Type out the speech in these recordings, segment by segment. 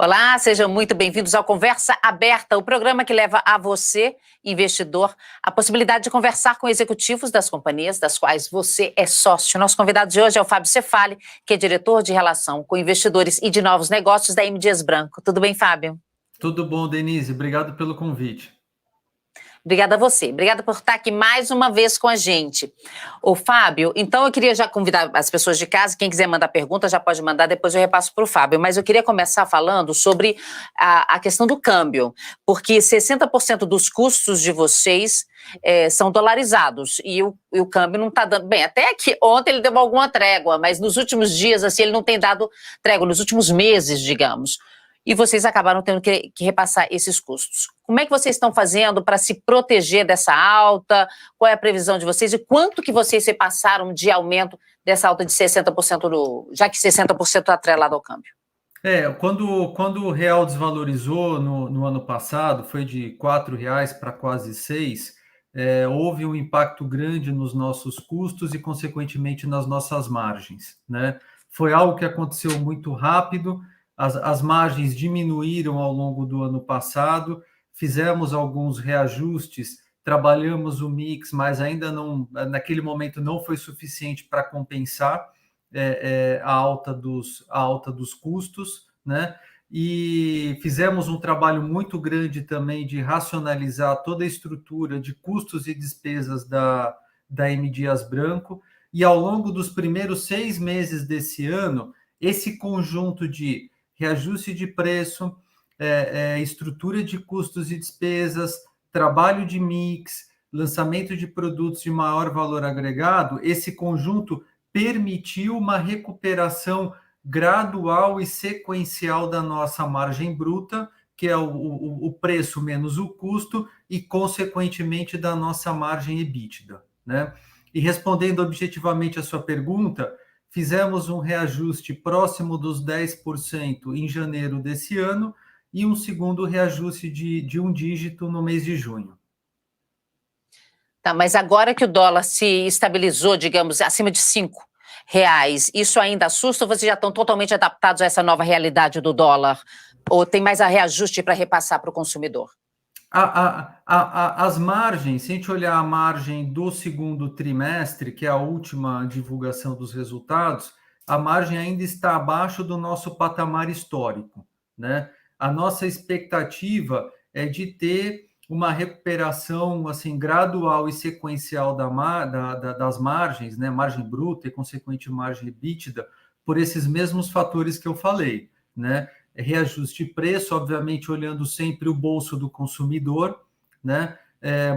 Olá, sejam muito bem-vindos ao Conversa Aberta, o programa que leva a você, investidor, a possibilidade de conversar com executivos das companhias das quais você é sócio. Nosso convidado de hoje é o Fábio Cefaly, que é diretor de relação com investidores e de novos negócios da M. Dias Branco. Tudo bem, Fábio? Tudo bom, Denise? Obrigado pelo convite. Obrigada a você. Obrigada por estar aqui mais uma vez com a gente. Ô, Fábio, então eu queria já convidar as pessoas de casa, quem quiser mandar pergunta já pode mandar, depois eu repasso para o Fábio, mas eu queria começar falando sobre a questão do câmbio, porque 60% dos custos de vocês são dolarizados e o câmbio não está dando... Bem, até que ontem ele deu alguma trégua, mas nos últimos dias, assim, ele não tem dado trégua, nos últimos meses, digamos. E vocês acabaram tendo que repassar esses custos. Como é que vocês estão fazendo para se proteger dessa alta? Qual é a previsão de vocês? E quanto que vocês repassaram de aumento dessa alta de 60%, já que 60% está atrelado ao câmbio? Quando o real desvalorizou no ano passado, foi de R$ 4 para quase 6, houve um impacto grande nos nossos custos e, consequentemente, nas nossas margens, né? Foi algo que aconteceu muito rápido, as margens diminuíram ao longo do ano passado, fizemos alguns reajustes, trabalhamos o mix, mas ainda não, naquele momento não foi suficiente para compensar a alta dos custos, né? E fizemos um trabalho muito grande também de racionalizar toda a estrutura de custos e despesas da M. Dias Branco, e ao longo dos primeiros 6 meses desse ano, esse conjunto de reajuste de preço, estrutura de custos e despesas, trabalho de mix, lançamento de produtos de maior valor agregado, esse conjunto permitiu uma recuperação gradual e sequencial da nossa margem bruta, que é o preço menos o custo, e, consequentemente, da nossa margem EBITDA, né? E respondendo objetivamente a sua pergunta, fizemos um reajuste próximo dos 10% em janeiro desse ano e um segundo reajuste de um dígito no mês de junho. Tá, mas agora que o dólar se estabilizou, digamos, acima de R$ 5, isso ainda assusta ou vocês já estão totalmente adaptados a essa nova realidade do dólar? Ou tem mais a reajuste para repassar para o consumidor? As margens, se a gente olhar a margem do segundo trimestre, que é a última divulgação dos resultados, a margem ainda está abaixo do nosso patamar histórico, né? A nossa expectativa é de ter uma recuperação assim gradual e sequencial das margens, né? Margem bruta e, consequente, margem EBITDA, por esses mesmos fatores que eu falei, né? Reajuste de preço, obviamente olhando sempre o bolso do consumidor, né?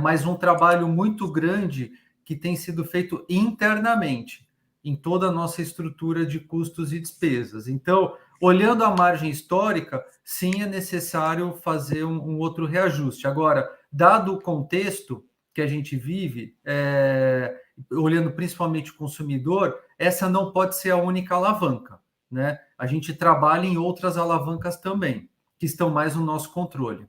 Mas um trabalho muito grande que tem sido feito internamente, em toda a nossa estrutura de custos e despesas. Então, olhando a margem histórica, sim, é necessário fazer um outro reajuste. Agora, dado o contexto que a gente vive, olhando principalmente o consumidor, essa não pode ser a única alavanca, né? A gente trabalha em outras alavancas também, que estão mais no nosso controle.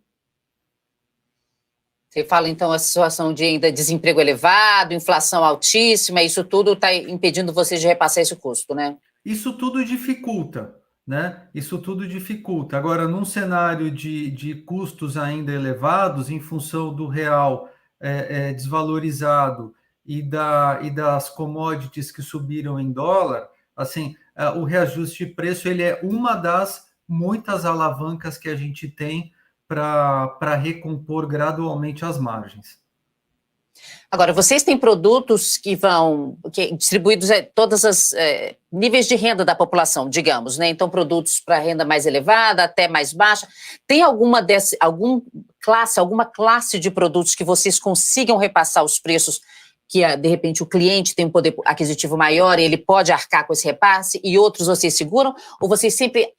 Você fala, então, a situação de ainda desemprego elevado, inflação altíssima, isso tudo está impedindo vocês de repassar esse custo, né? Isso tudo dificulta, né? Isso tudo dificulta. Agora, num cenário de custos ainda elevados, em função do real desvalorizado e das commodities que subiram em dólar, assim, o reajuste de preço ele é uma das muitas alavancas que a gente tem para recompor gradualmente as margens. Agora, vocês têm produtos que vão distribuídos a todos os níveis de renda da população, digamos, né? Então, produtos para renda mais elevada, até mais baixa. Tem alguma classe de produtos que vocês consigam repassar os preços que, de repente, o cliente tem um poder aquisitivo maior e ele pode arcar com esse repasse, e outros vocês seguram? Ou vocês sempre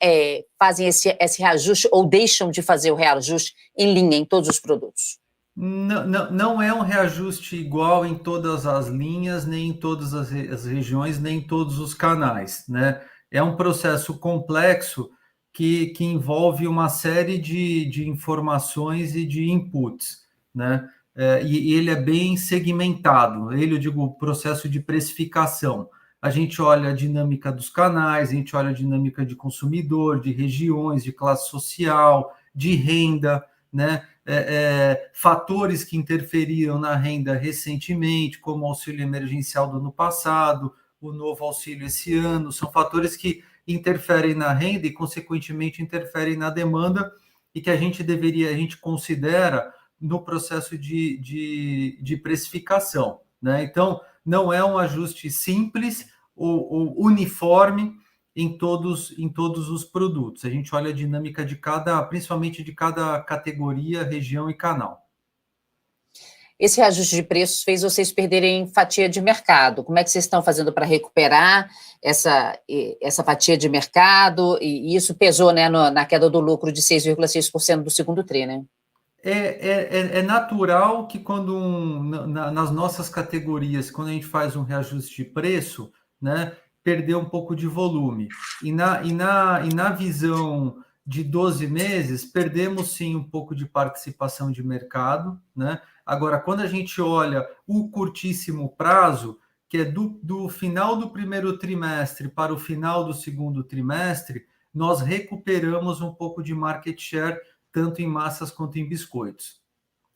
fazem esse reajuste ou deixam de fazer o reajuste em linha em todos os produtos? Não é um reajuste igual em todas as linhas, nem em todas as regiões, nem em todos os canais, né? É um processo complexo que envolve uma série de informações e de inputs, né? E ele é bem segmentado, eu digo, o processo de precificação. a gente olha a dinâmica dos canais, a gente olha a dinâmica de consumidor, de regiões, de classe social, de renda, né? Fatores que interferiram na renda recentemente, como o auxílio emergencial do ano passado, o novo auxílio esse ano, são fatores que interferem na renda e, consequentemente, interferem na demanda e que a gente considera no processo de precificação, né? Então, não é um ajuste simples ou uniforme em todos os produtos. A gente olha a dinâmica principalmente de cada categoria, região e canal. Esse reajuste de preços fez vocês perderem fatia de mercado. Como é que vocês estão fazendo para recuperar essa fatia de mercado? E isso pesou, né, na queda do lucro de 6,6% do segundo tri, né? É natural que nas nossas categorias, quando a gente faz um reajuste de preço, né, perder um pouco de volume. E na visão de 12 meses, perdemos sim um pouco de participação de mercado, né? Agora, quando a gente olha o curtíssimo prazo, que é do final do primeiro trimestre para o final do segundo trimestre, nós recuperamos um pouco de market share, tanto em massas quanto em biscoitos.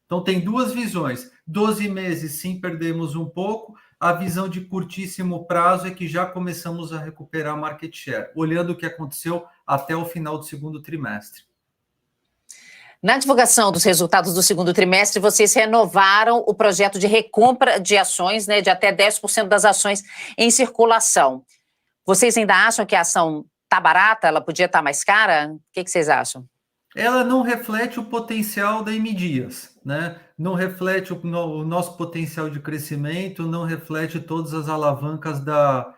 Então, tem duas visões. 12 meses, sim, perdemos um pouco. A visão de curtíssimo prazo é que já começamos a recuperar market share, olhando o que aconteceu até o final do segundo trimestre. Na divulgação dos resultados do segundo trimestre, vocês renovaram o projeto de recompra de ações, né, de até 10% das ações em circulação. Vocês ainda acham que a ação está barata? Ela podia estar mais cara? O que vocês acham? Ela não reflete o potencial da M Dias, né? Não reflete o nosso potencial de crescimento, não reflete todas as alavancas da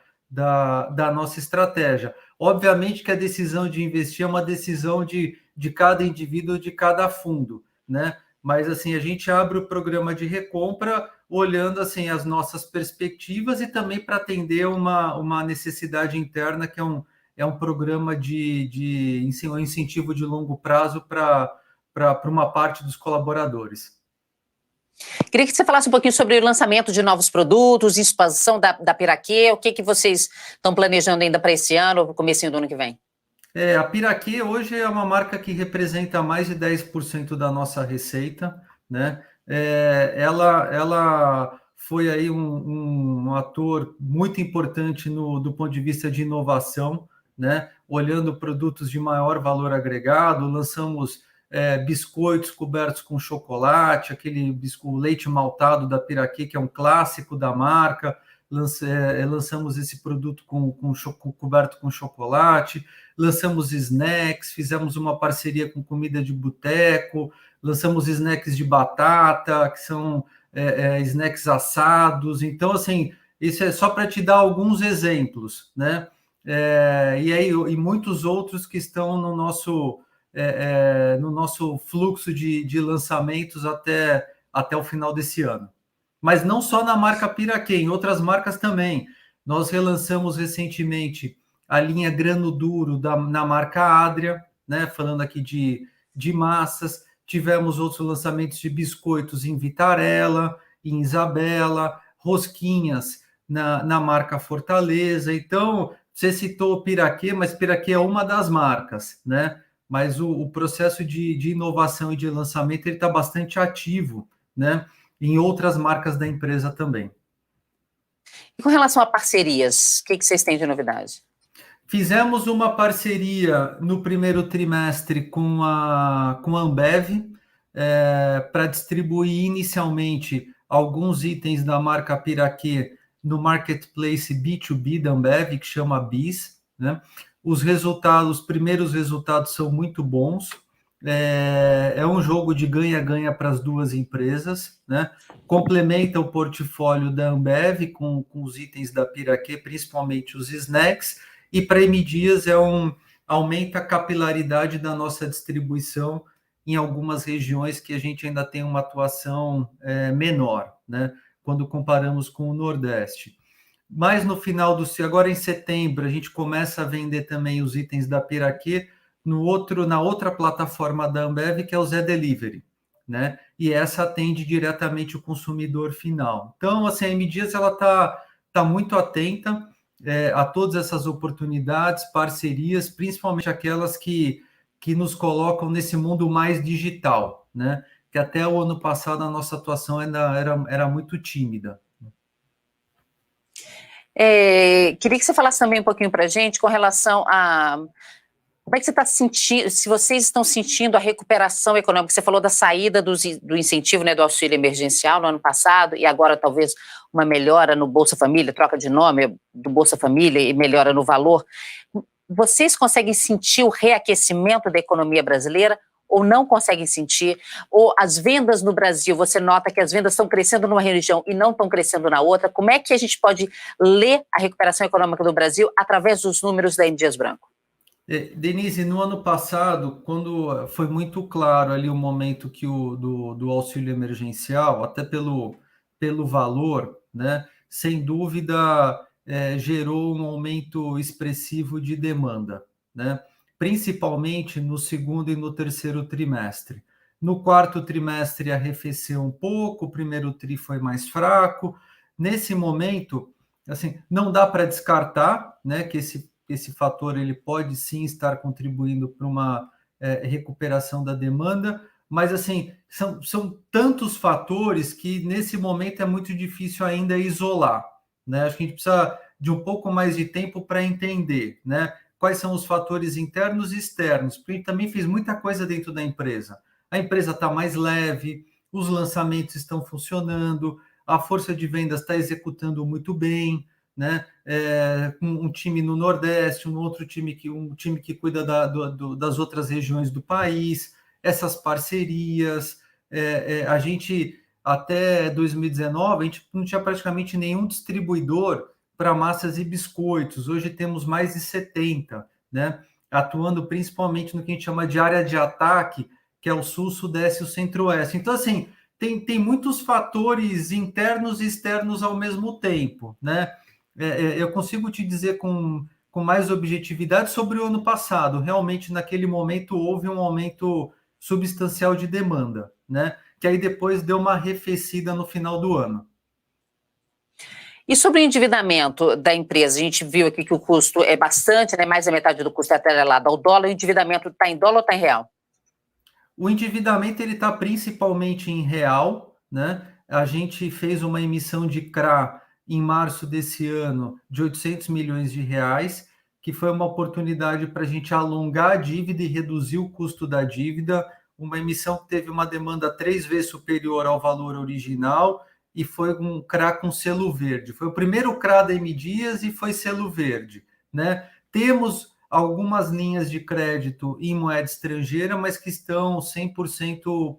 nossa estratégia. Obviamente que a decisão de investir é uma decisão de cada indivíduo, de cada fundo, né? Mas assim, a gente abre o programa de recompra olhando assim as nossas perspectivas e também para atender uma necessidade interna que é um programa de incentivo de longo prazo para uma parte dos colaboradores. Queria que você falasse um pouquinho sobre o lançamento de novos produtos, expansão da Piraquê, o que vocês estão planejando ainda para esse ano ou para o comecinho do ano que vem? A Piraquê hoje é uma marca que representa mais de 10% da nossa receita, né? Ela foi aí um ator muito importante do ponto de vista de inovação, né? Olhando produtos de maior valor agregado, lançamos biscoitos cobertos com chocolate, o leite maltado da Piraquê, que é um clássico da marca. Lançamos esse produto coberto com chocolate, lançamos snacks, fizemos uma parceria com comida de boteco, lançamos snacks de batata, que são snacks assados. Então, assim, isso é só para te dar alguns exemplos, né? E muitos outros que estão no nosso fluxo de lançamentos até o final desse ano. Mas não só na marca Piraquê, em outras marcas também. Nós relançamos recentemente a linha Grano Duro na marca Adria, né? Falando aqui de massas. Tivemos outros lançamentos de biscoitos em Vitarella, em Isabela, rosquinhas na marca Fortaleza. Então, você citou Piraquê, mas Piraquê é uma das marcas, né? Mas o processo de inovação e de lançamento está bastante ativo, né? Em outras marcas da empresa também. E com relação a parcerias, o que vocês têm de novidade? Fizemos uma parceria no primeiro trimestre com a Ambev para distribuir inicialmente alguns itens da marca Piraquê no marketplace B2B da Ambev, que chama BIS, né? Os primeiros resultados são muito bons. É um jogo de ganha-ganha para as duas empresas, né? Complementa o portfólio da Ambev com os itens da Piraquê, principalmente os snacks, e para M Dias aumenta a capilaridade da nossa distribuição em algumas regiões que a gente ainda tem uma atuação menor, né? Quando comparamos com o Nordeste. Mas no final agora em setembro, a gente começa a vender também os itens da Piraquê na outra plataforma da Ambev, que é o Zé Delivery, né? E essa atende diretamente o consumidor final. Então, assim, a M Dias ela tá muito atenta. a todas essas oportunidades, parcerias, principalmente aquelas que nos colocam nesse mundo mais digital, né? Que até o ano passado a nossa atuação ainda era muito tímida. Queria que você falasse também um pouquinho para a gente com relação a como é que você está sentindo, se vocês estão sentindo a recuperação econômica. Você falou da saída do incentivo, né, do auxílio emergencial no ano passado, e agora talvez uma melhora no Bolsa Família, troca de nome do Bolsa Família e melhora no valor. Vocês conseguem sentir o reaquecimento da economia brasileira ou não conseguem sentir? Ou as vendas no Brasil, você nota que as vendas estão crescendo numa região e não estão crescendo na outra? Como é que a gente pode ler a recuperação econômica do Brasil através dos números da M. Dias Branco? Denise, no ano passado, quando foi muito claro ali o momento que do auxílio emergencial, até pelo valor, né, sem dúvida gerou um aumento expressivo de demanda, né, principalmente no segundo e no terceiro trimestre. No quarto trimestre arrefeceu um pouco, o primeiro tri foi mais fraco. Nesse momento, assim, não dá para descartar, né, que esse fator ele pode sim estar contribuindo para uma recuperação da demanda, mas assim são tantos fatores que nesse momento é muito difícil ainda isolar, né? Acho que a gente precisa de um pouco mais de tempo para entender, né? Quais são os fatores internos e externos, porque a gente também fez muita coisa dentro da empresa. A empresa está mais leve, os lançamentos estão funcionando, a força de vendas está executando muito bem, né? Um time no Nordeste, um time que cuida das outras regiões do país, essas parcerias. A gente, até 2019, a gente não tinha praticamente nenhum distribuidor para massas e biscoitos. Hoje temos mais de 70, né? Atuando principalmente no que a gente chama de área de ataque, que é o Sul, Sudeste e o Centro-Oeste. Então, assim, tem muitos fatores internos e externos ao mesmo tempo, né? Eu consigo te dizer com mais objetividade sobre o ano passado. Realmente, naquele momento, houve um aumento substancial de demanda, né? Que aí depois deu uma arrefecida no final do ano. E sobre o endividamento da empresa, a gente viu aqui que o custo é bastante, né? Mais da metade do custo é atrelado ao dólar. O endividamento está em dólar ou está em real? O endividamento ele está principalmente em real, né? A gente fez uma emissão de CRA em março desse ano de 800 milhões de reais, que foi uma oportunidade para a gente alongar a dívida e reduzir o custo da dívida. Uma emissão que teve uma demanda 3 vezes superior ao valor original e foi um CRA com selo verde. Foi o primeiro CRA da M. Dias e foi selo verde, né? Temos algumas linhas de crédito em moeda estrangeira, mas que estão 100%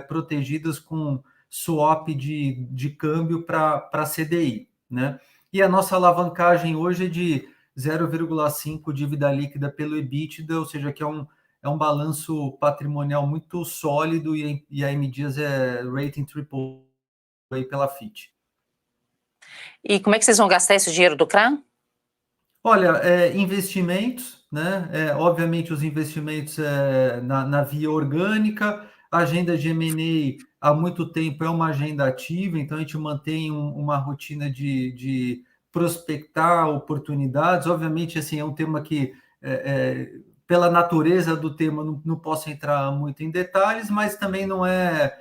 protegidas com swap de câmbio para CDI, né? E a nossa alavancagem hoje é de 0,5 dívida líquida pelo EBITDA, ou seja, que é um balanço patrimonial muito sólido e a M. Dias é rating triple A pela Fitch. E como é que vocês vão gastar esse dinheiro do CRA? Olha, investimentos, né? Obviamente, os investimentos na via orgânica, a agenda de M&A há muito tempo é uma agenda ativa, então a gente mantém uma rotina de prospectar oportunidades. Obviamente, assim, é um tema que, pela natureza do tema, não posso entrar muito em detalhes, mas também não é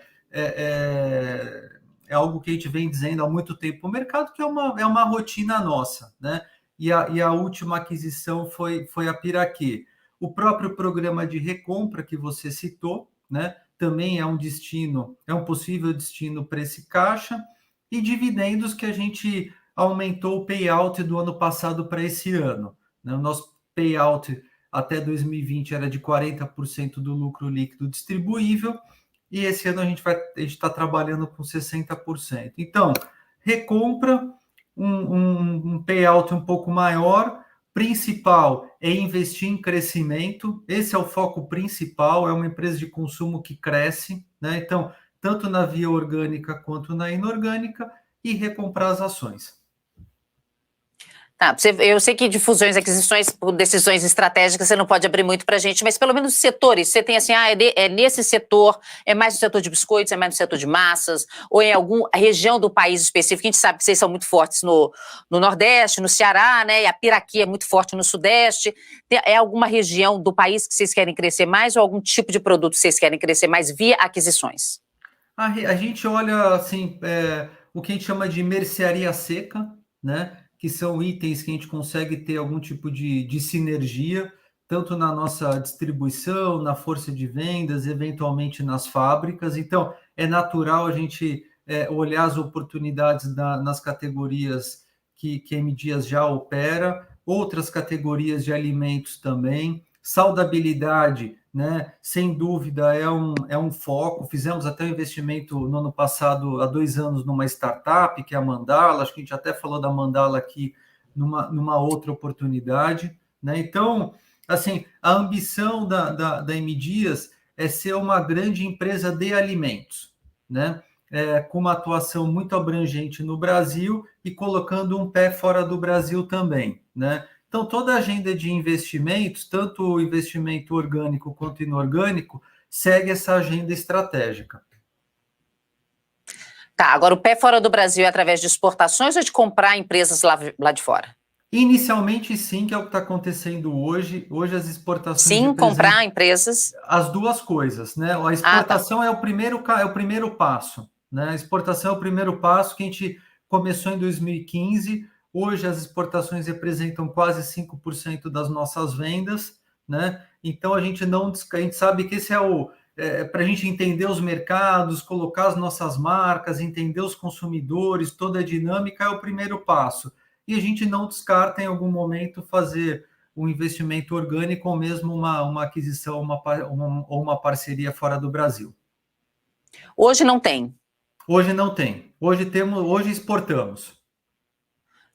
algo que a gente vem dizendo há muito tempo no mercado, que é uma rotina nossa, né? E a última aquisição foi a Piraquê. O próprio programa de recompra que você citou, né, também é um destino, é um possível destino para esse caixa, e dividendos que a gente aumentou o payout do ano passado para esse ano, né? O nosso payout até 2020 era de 40% do lucro líquido distribuível, e esse ano a gente está trabalhando com 60%. Então, recompra, um payout um pouco maior, principal é investir em crescimento, esse é o foco principal, é uma empresa de consumo que cresce, né? Então, tanto na via orgânica quanto na inorgânica, e recomprar as ações. Tá, eu sei que de fusões e aquisições, por decisões estratégicas, você não pode abrir muito para a gente, mas pelo menos setores, você tem assim, é nesse setor, é mais no setor de biscoitos, é mais no setor de massas, ou em alguma região do país específico. A gente sabe que vocês são muito fortes no Nordeste, no Ceará, né? E a Piraquê é muito forte no Sudeste. É alguma região do país que vocês querem crescer mais, ou algum tipo de produto que vocês querem crescer mais via aquisições? A gente olha assim, o que a gente chama de mercearia seca, né? Que são itens que a gente consegue ter algum tipo de sinergia, tanto na nossa distribuição, na força de vendas, eventualmente nas fábricas. Então, é natural a gente olhar as oportunidades nas categorias que a M Dias já opera, outras categorias de alimentos também, saudabilidade, né? Sem dúvida é um foco. Fizemos até um investimento no ano passado, há 2 anos, numa startup, que é a Mandala. Acho que a gente até falou da Mandala aqui numa outra oportunidade, né? Então, assim, a ambição da M Dias é ser uma grande empresa de alimentos, né? Com uma atuação muito abrangente no Brasil e colocando um pé fora do Brasil também, né? Então, toda a agenda de investimentos, tanto o investimento orgânico quanto inorgânico, segue essa agenda estratégica. Tá, agora o pé fora do Brasil é através de exportações ou de comprar empresas lá de fora? Inicialmente, sim, que é o que está acontecendo hoje. Hoje as exportações Sim, representam comprar empresas. as duas coisas, né? A Ah, tá. exportação é o primeiro passo, né? A exportação é o primeiro passo que a gente começou em 2015. Hoje as exportações representam quase 5% das nossas vendas, né? Então a gente sabe que esse para a gente entender os mercados, colocar as nossas marcas, entender os consumidores, toda a dinâmica é o primeiro passo. E a gente não descarta em algum momento fazer um investimento orgânico ou mesmo uma aquisição ou uma parceria fora do Brasil. Hoje não tem. Hoje não tem. Hoje exportamos.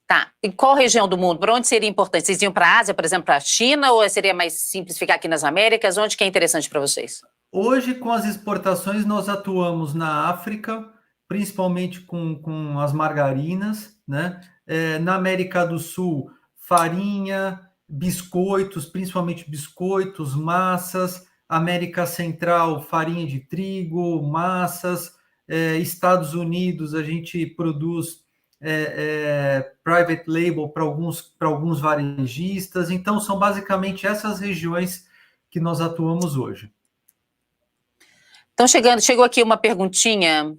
Tá. E qual região do mundo? Para onde seria importante? Vocês iam para a Ásia, por exemplo, para a China, ou seria mais simples ficar aqui nas Américas? Onde que é interessante para vocês? Hoje, com as exportações, nós atuamos na África, principalmente com as margarinas, né? Na América do Sul, farinha, biscoitos, principalmente biscoitos, massas. América Central, farinha de trigo, massas. Estados Unidos, a gente produz private label para alguns varejistas. Então, são basicamente essas regiões que nós atuamos hoje. Então, chegou aqui uma perguntinha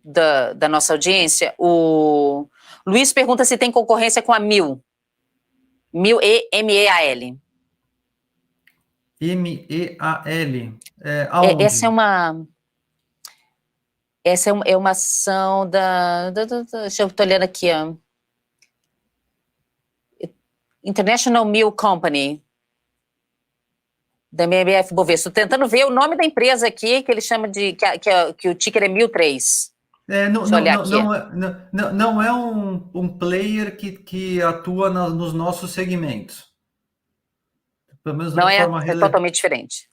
da nossa audiência. O Luiz pergunta se tem concorrência com a Mil. Mil, MEAL. MEAL. Aonde? Essa é uma ação deixa eu estar olhando aqui, ó. International Milk Company, da MMF Bovespa. Estou tentando ver o nome da empresa aqui, que ele chama de, que o ticker é 1003. Deixa eu olhar aqui. Não é um player que atua nos nossos segmentos. Pelo menos não é totalmente diferente.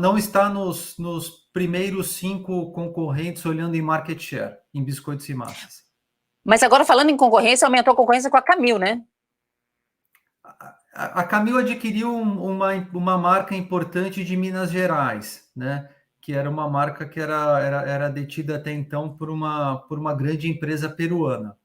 Não está nos primeiros 5 concorrentes olhando em market share, em biscoitos e massas. Mas agora, falando em concorrência, aumentou a concorrência com a Camil, né? A Camil adquiriu uma marca importante de Minas Gerais, né? Que era uma marca que era detida até então por uma grande empresa peruana.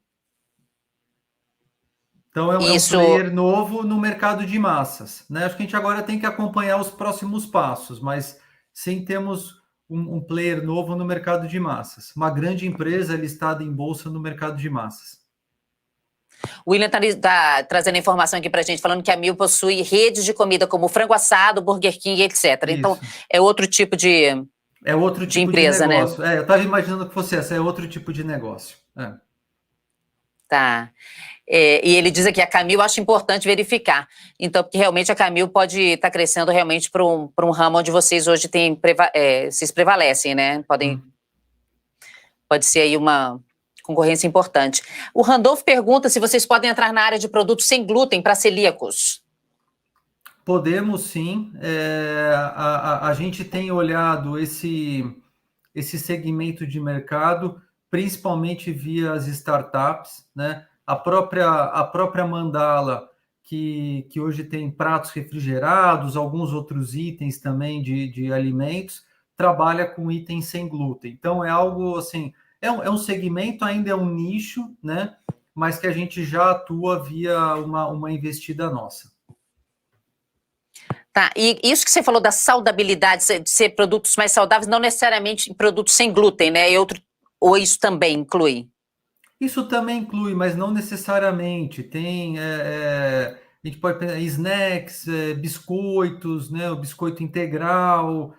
Então, é um player novo no mercado de massas, né? Acho que a gente agora tem que acompanhar os próximos passos, mas sim temos um player novo no mercado de massas. Uma grande empresa listada em bolsa no mercado de massas. O William tá trazendo informação aqui para a gente, falando que a Mil possui redes de comida como frango assado, Burger King, etc. Isso. Então, é outro tipo de empresa, de negócio, né? Eu estava imaginando que fosse essa, é outro tipo de negócio. Tá. E ele diz aqui, a Camil, acho importante verificar. Então, porque realmente a Camil pode estar crescendo realmente para um ramo onde vocês hoje vocês prevalecem, né? Pode ser aí uma concorrência importante. O Randolph pergunta se vocês podem entrar na área de produtos sem glúten para celíacos. Podemos, sim. A gente tem olhado esse segmento de mercado, principalmente via as startups, né? a própria Mandala, que hoje tem pratos refrigerados, alguns outros itens também de alimentos, trabalha com itens sem glúten. Então, é algo assim, é um segmento, ainda é um nicho, né? Mas que a gente já atua via uma investida nossa. Tá, e isso que você falou da saudabilidade, de ser produtos mais saudáveis, não necessariamente produtos sem glúten, né? Ou isso também inclui? Isso também inclui, mas não necessariamente. A gente pode pensar em snacks, biscoitos, né? O biscoito integral,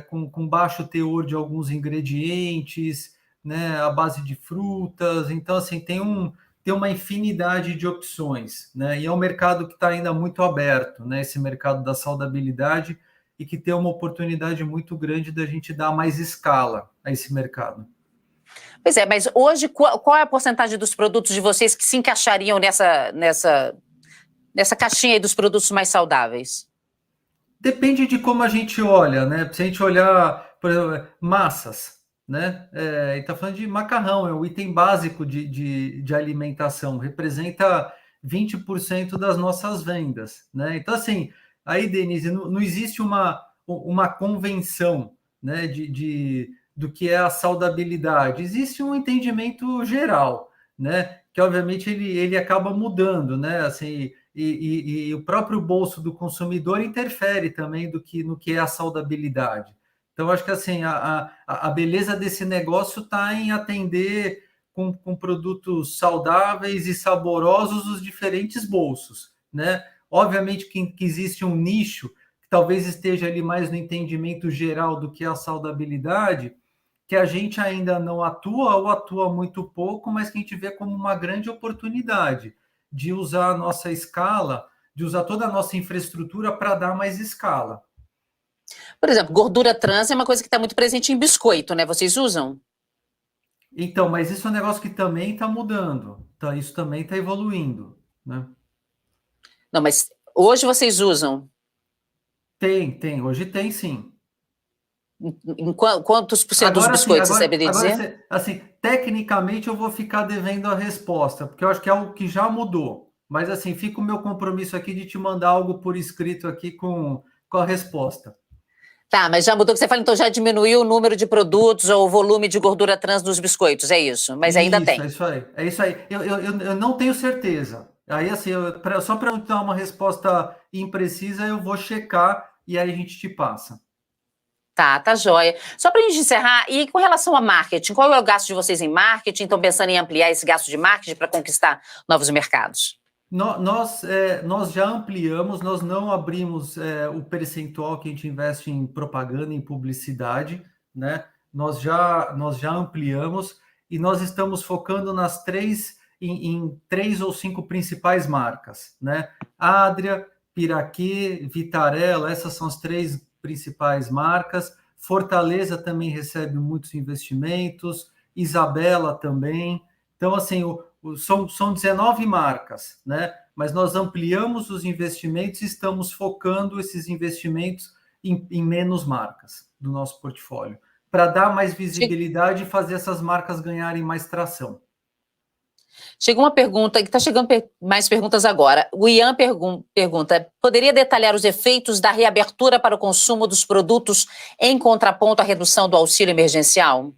com baixo teor de alguns ingredientes, né? À base de frutas. Então, assim, tem uma infinidade de opções, né? E é um mercado que está ainda muito aberto, né? Esse mercado da saudabilidade e que tem uma oportunidade muito grande da gente dar mais escala a esse mercado. Pois é, mas hoje qual é a porcentagem dos produtos de vocês que se encaixariam nessa caixinha aí dos produtos mais saudáveis? Depende de como a gente olha, né? Se a gente olhar, por exemplo, massas, né? E está falando de macarrão, é o item básico de alimentação, representa 20% das nossas vendas, né? Então, assim, aí, Denise, não existe uma convenção, né, do que é a saudabilidade. Existe um entendimento geral, né? Que, obviamente, ele acaba mudando, né? Assim, e o próprio bolso do consumidor interfere também no que é a saudabilidade. Então, acho que assim, a beleza desse negócio está em atender com produtos saudáveis e saborosos os diferentes bolsos, né? Obviamente que existe um nicho que talvez esteja ali mais no entendimento geral do que é a saudabilidade, que a gente ainda não atua ou atua muito pouco, mas que a gente vê como uma grande oportunidade de usar a nossa escala, de usar toda a nossa infraestrutura para dar mais escala. Por exemplo, gordura trans é uma coisa que está muito presente em biscoito, né? Vocês usam? Então, mas isso é um negócio que também está mudando, tá? Isso também está evoluindo, né? Não, mas hoje vocês usam. Hoje tem sim. Em quantos por cento dos biscoitos, você saberia dizer? Assim, tecnicamente eu vou ficar devendo a resposta, porque eu acho que é algo que já mudou. Mas assim, fica o meu compromisso aqui de te mandar algo por escrito aqui com a resposta. Tá, mas já mudou que você fala, então já diminuiu o número de produtos ou o volume de gordura trans nos biscoitos, é isso? Mas ainda Isso, é tem. isso aí. É isso aí. Eu não tenho certeza. Aí, assim, só para não te dar uma resposta imprecisa, eu vou checar e aí a gente te passa. Tá joia. Só para a gente encerrar, e com relação a marketing, qual é o gasto de vocês em marketing? Estão pensando em ampliar esse gasto de marketing para conquistar novos mercados? Nós já ampliamos, nós não abrimos o percentual que a gente investe em propaganda, em publicidade, né? Nós já ampliamos e nós estamos focando em três ou cinco principais marcas, né? Adria, Piraquê, Vitarella, essas são as três principais marcas. Fortaleza também recebe muitos investimentos, Isabela também. Então, assim, são 19 marcas, né? Mas nós ampliamos os investimentos e estamos focando esses investimentos em menos marcas do nosso portfólio, para dar mais visibilidade e fazer essas marcas ganharem mais tração. Chegou uma pergunta, que está chegando mais perguntas agora. O Ian pergunta: poderia detalhar os efeitos da reabertura para o consumo dos produtos em contraponto à redução do auxílio emergencial?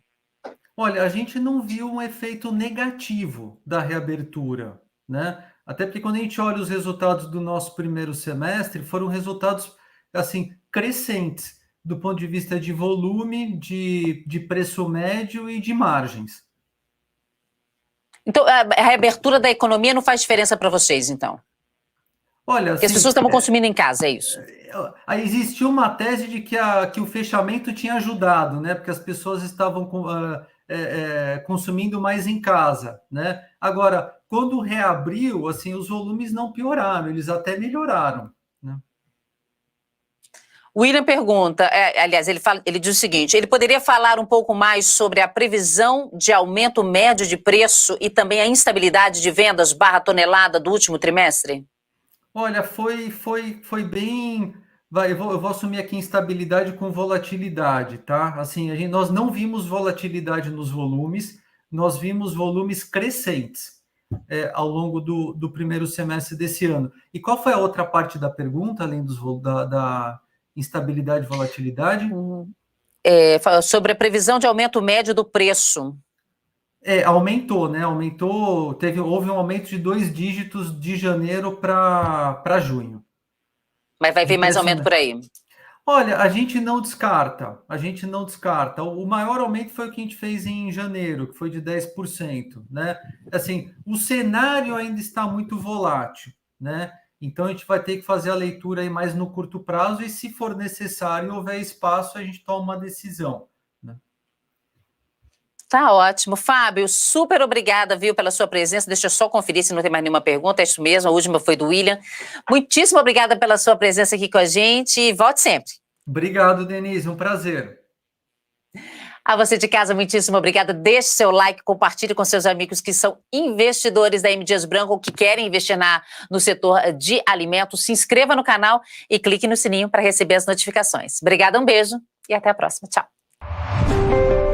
Olha, a gente não viu um efeito negativo da reabertura, né? Até porque quando a gente olha os resultados do nosso primeiro semestre, foram resultados assim crescentes do ponto de vista de volume, de preço médio e de margens. Então, a reabertura da economia não faz diferença para vocês, então? Olha, Porque as assim, pessoas estavam consumindo em casa, é isso? aí existiu uma tese de que o fechamento tinha ajudado, né? Porque as pessoas estavam consumindo mais em casa, né? Agora, quando reabriu, assim, os volumes não pioraram, eles até melhoraram, né? O William pergunta, aliás, ele diz o seguinte: ele poderia falar um pouco mais sobre a previsão de aumento médio de preço e também a instabilidade de vendas barra tonelada do último trimestre? Olha, foi bem. Eu vou assumir aqui instabilidade com volatilidade, tá? Assim, nós não vimos volatilidade nos volumes, nós vimos volumes crescentes, ao longo do primeiro semestre desse ano. E qual foi a outra parte da pergunta, além da instabilidade e volatilidade? Sobre a previsão de aumento médio do preço. Aumentou, né? Houve um aumento de 2 dígitos de janeiro para junho. Mas vai vir mais aumento por aí? Olha, a gente não descarta. O maior aumento foi o que a gente fez em janeiro, que foi de 10%, né? Assim, o cenário ainda está muito volátil, né? Então a gente vai ter que fazer a leitura aí mais no curto prazo e, se for necessário, houver espaço, a gente toma uma decisão. Tá ótimo. Fábio, super obrigada, viu, pela sua presença. Deixa eu só conferir se não tem mais nenhuma pergunta. É isso mesmo, a última foi do William. Muitíssimo obrigada pela sua presença aqui com a gente e volte sempre. Obrigado, Denise. Um prazer. A você de casa, muitíssimo obrigada. Deixe seu like, compartilhe com seus amigos que são investidores da M. Dias Branco ou que querem investir no setor de alimentos. Se inscreva no canal e clique no sininho para receber as notificações. Obrigada, um beijo e até a próxima. Tchau.